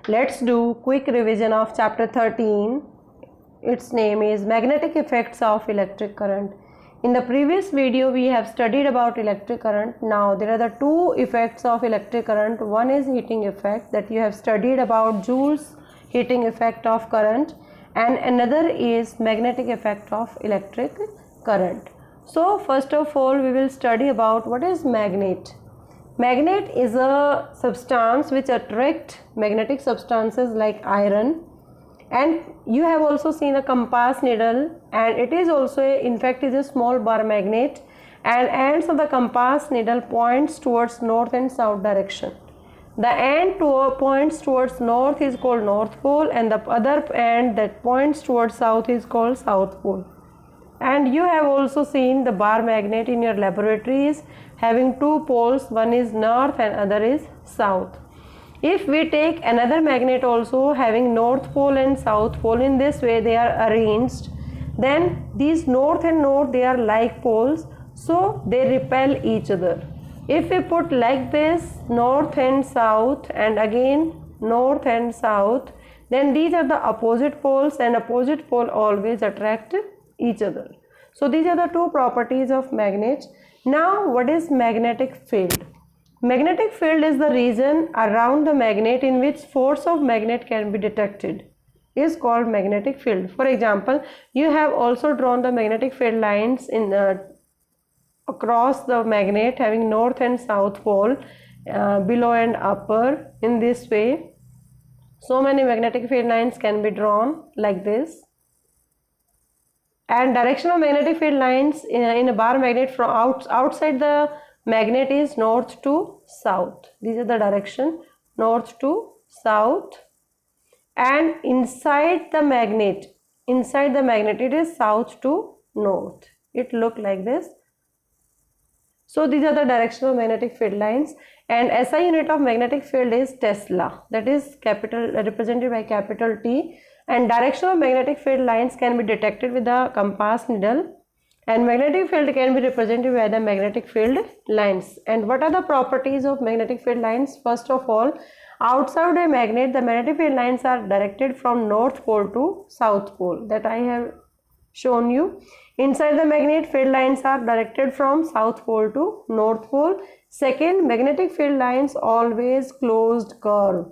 Let's do quick revision of chapter 13. Its name is Magnetic Effects of Electric Current. In the previous video we have studied about electric current. Now there are the two effects of electric current. One is heating effect, that you have studied about Joule's heating effect of current, and another is magnetic effect of electric current. So first of all we will study about what is magnet. Magnet is a substance which attracts magnetic substances like iron, and you have also seen a compass needle, and it is also in fact is a small bar magnet, and ends of the compass needle points towards north and south direction. The end points towards north is called north pole, and the other end that points towards south is called south pole. And you have also seen the bar magnet in your laboratories having two poles, one is north and other is south. If we take another magnet also having north pole and south pole, in this way they are arranged, then these north and north, they are like poles, so they repel each other. If we put like this, north and south, and again north and south, then these are the opposite poles, and opposite pole always attract each other. So these are the two properties of magnets. Now what is magnetic field? Magnetic field is the region around the magnet in which force of magnet can be detected, is called magnetic field. For example, you have also drawn the magnetic field lines in across the magnet having north and south pole, below and upper, in this way. So many magnetic field lines can be drawn like this. And direction of magnetic field lines in a bar magnet from outside the magnet is north to south. These are the direction, north to south, and inside the magnet it is south to north. It look like this. So these are the direction of magnetic field lines, and SI unit of magnetic field is Tesla, that is capital represented by capital T. And direction of magnetic field lines can be detected with the compass needle, and magnetic field can be represented by the magnetic field lines. And what are the properties of magnetic field lines? First of all, outside a magnet the magnetic field lines are directed from north pole to south pole, that I have shown you. Inside the magnet, field lines are directed from south pole to north pole. Second, magnetic field lines always closed curve.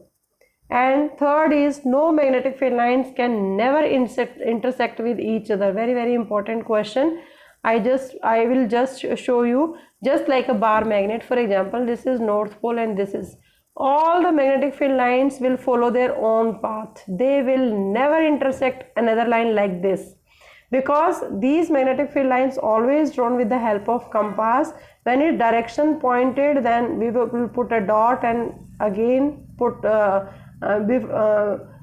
And third is no magnetic field lines can never intersect with each other. Very important question. I will just show you, just like a bar magnet. For example, this is north pole and this is, all the magnetic field lines will follow their own path. They will never intersect another line like this, because these magnetic field lines always drawn with the help of compass. When it direction pointed, then we will put a dot, and again put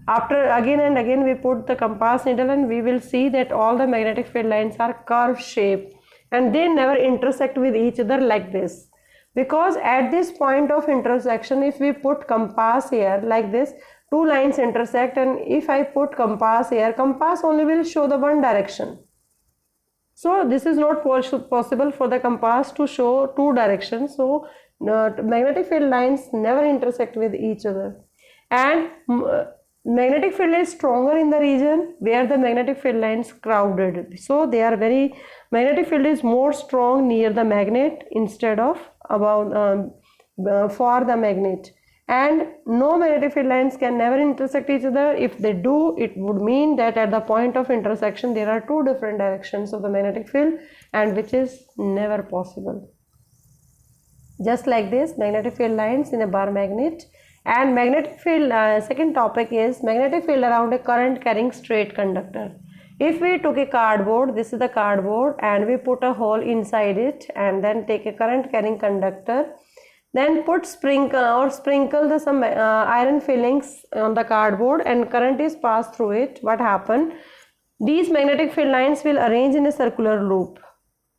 after again and again we put the compass needle, and we will see that all the magnetic field lines are curve shape and they never intersect with each other like this. Because at this point of intersection, if we put compass here like this, two lines intersect, and if I put compass here, compass only will show the one direction. So this is not possible for the compass to show two directions. So magnetic field lines never intersect with each other. And magnetic field is stronger in the region where the magnetic field lines crowded. So they are magnetic field is more strong near the magnet instead of about for the magnet. And no magnetic field lines can never intersect each other. If they do, it would mean that at the point of intersection there are two different directions of the magnetic field, and which is never possible. Just like this, magnetic field lines in a bar magnet. And magnetic field, second topic is magnetic field around a current carrying straight conductor. If we took a cardboard, this is the cardboard, and we put a hole inside it, and then take a current carrying conductor, then put sprinkle some iron fillings on the cardboard, and current is passed through it. What happened? These magnetic field lines will arrange in a circular loop,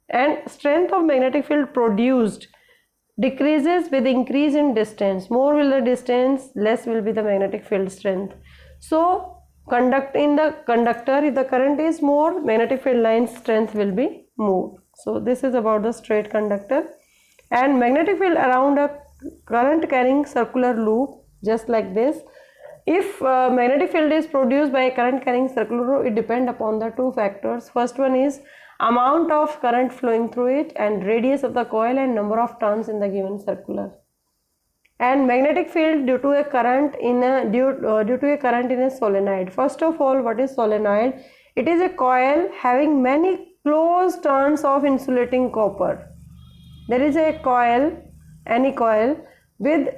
and strength of magnetic field produced decreases with increase in distance. More will the distance, less will be the magnetic field strength. So in the conductor, if the current is more, magnetic field line strength will be more. So this is about the straight conductor. And magnetic field around a current carrying circular loop, just like this, if magnetic field is produced by a current carrying circular, it depends upon the two factors. First one is amount of current flowing through it, and radius of the coil, and number of turns in the given circular. And magnetic field due to a current in a solenoid. First of all, what is solenoid? It is a coil having many closed turns of insulating copper. There is a coil, any coil with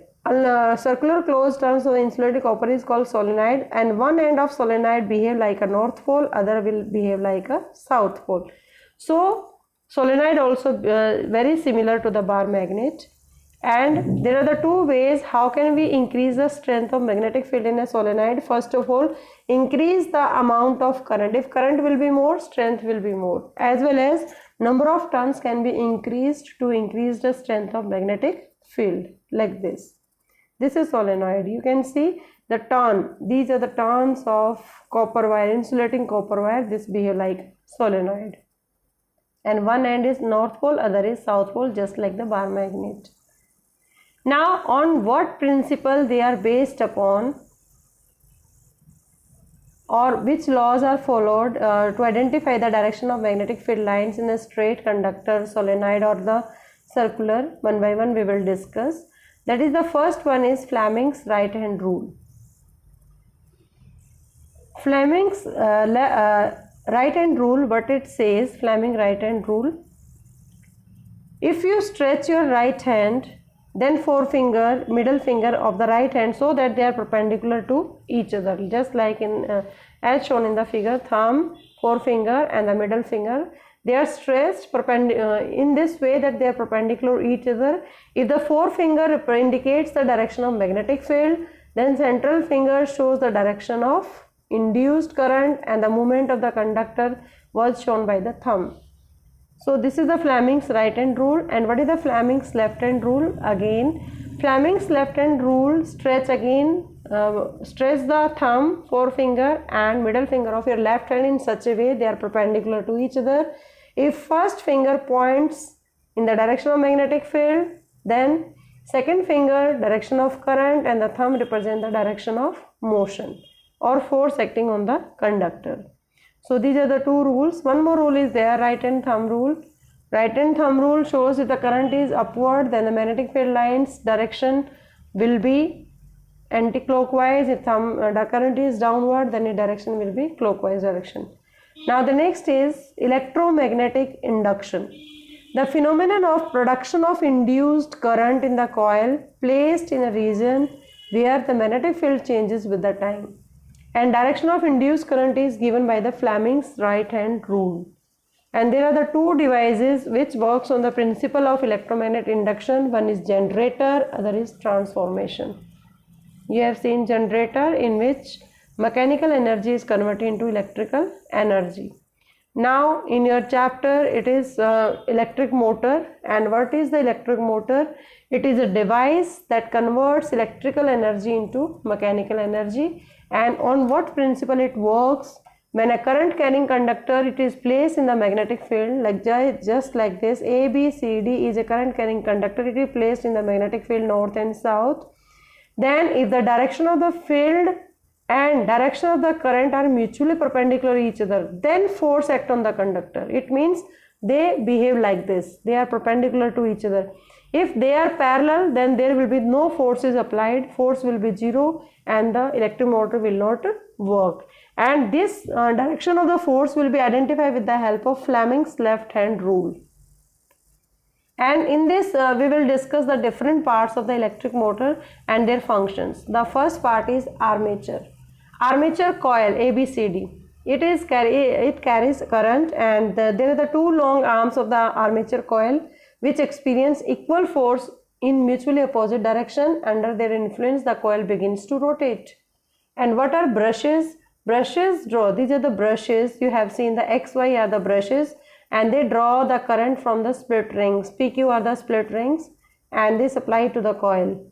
circular closed turns of insulating copper is called solenoid, and one end of solenoid behave like a north pole, other will behave like a south pole. So solenoid also very similar to the bar magnet. And there are the two ways how can we increase the strength of magnetic field in a solenoid. First of all, increase the amount of current. If current will be more, strength will be more, as well as number of turns can be increased to increase the strength of magnetic field, like this. This is solenoid. You can see the turn. These are the turns of copper wire, insulating copper wire. This behave like solenoid. And one end is north pole, other is south pole, just like the bar magnet. Now, on what principle they are based upon, or which laws are followed to identify the direction of magnetic field lines in a straight conductor, solenoid, or the circular, one by one we will discuss. That is, the first one is Fleming's right hand rule. Fleming's right hand rule, what it says, Fleming right hand rule: if you stretch your right hand, then forefinger, middle finger of the right hand, so that they are perpendicular to each other, just like in as shown in the figure, thumb, forefinger and the middle finger, they are stretched in this way that they are perpendicular to each other. If the forefinger indicates the direction of magnetic field, then central finger shows the direction of induced current, and the movement of the conductor was shown by the thumb. So this is the Fleming's right hand rule. And what is the Fleming's left hand rule? Again, Fleming's left hand rule, stretch the thumb, forefinger and middle finger of your left hand in such a way they are perpendicular to each other. If first finger points in the direction of magnetic field, then second finger direction of current, and the thumb represent the direction of motion or force acting on the conductor. So these are the two rules. One more rule is there, right hand thumb rule. Right hand thumb rule shows if the current is upward, then the magnetic field lines direction will be anti-clockwise. If the current is downward, then the direction will be clockwise direction. Now the next is electromagnetic induction. The phenomenon of production of induced current in the coil placed in a region where the magnetic field changes with the time. And direction of induced current is given by the Fleming's right hand rule. And there are the two devices which works on the principle of electromagnetic induction. One is generator, other is transformation. You have seen generator, in which mechanical energy is converted into electrical energy. Now in your chapter it is electric motor. And what is the electric motor? It is a device that converts electrical energy into mechanical energy. And on what principle it works? When a current carrying conductor, it is placed in the magnetic field, like just like this, A, B, C, D is a current carrying conductor, it is placed in the magnetic field north and south. Then if the direction of the field and direction of the current are mutually perpendicular to each other, then force act on the conductor. It means they behave like this, they are perpendicular to each other. If they are parallel, then there will be no forces applied, force will be zero, and the electric motor will not work. And this direction of the force will be identified with the help of Fleming's left hand rule. And in this we will discuss the different parts of the electric motor and their functions. The first part is armature. Armature coil ABCD. It carries current, and there are the two long arms of the armature coil which experience equal force in mutually opposite direction. Under their influence, the coil begins to rotate. And what are brushes? Brushes draw, these are the brushes, you have seen the XY are the brushes, and they draw the current from the split rings. PQ are the split rings, and they supply to the coil.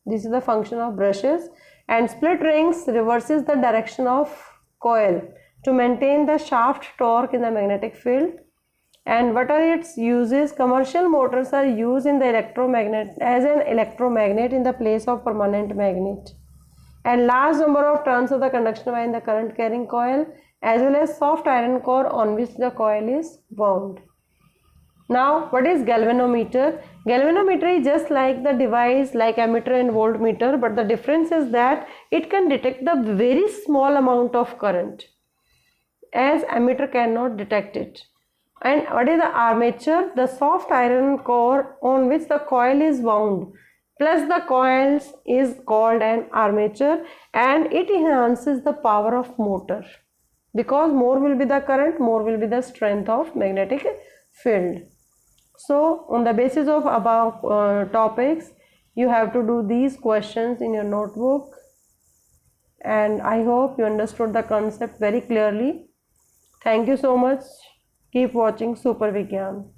This is the function of brushes. And split rings reverses the direction of coil to maintain the shaft torque in the magnetic field. And what are its uses? Commercial motors are used in the electromagnet as an electromagnet in the place of permanent magnet. and large number of turns of the conduction wire in the current carrying coil, as well as soft iron core on which the coil is wound. Now, what is galvanometer? Galvanometer is just like the device like ammeter and voltmeter, but the difference is that it can detect the very small amount of current, as ammeter cannot detect it. And what is the armature? The soft iron core on which the coil is wound plus the coils is called an armature, and it enhances the power of motor, because more will be the current, more will be the strength of magnetic field. So on the basis of above topics, you have to do these questions in your notebook, and I hope you understood the concept very clearly. Thank you so much. Keep watching Super Vigyan.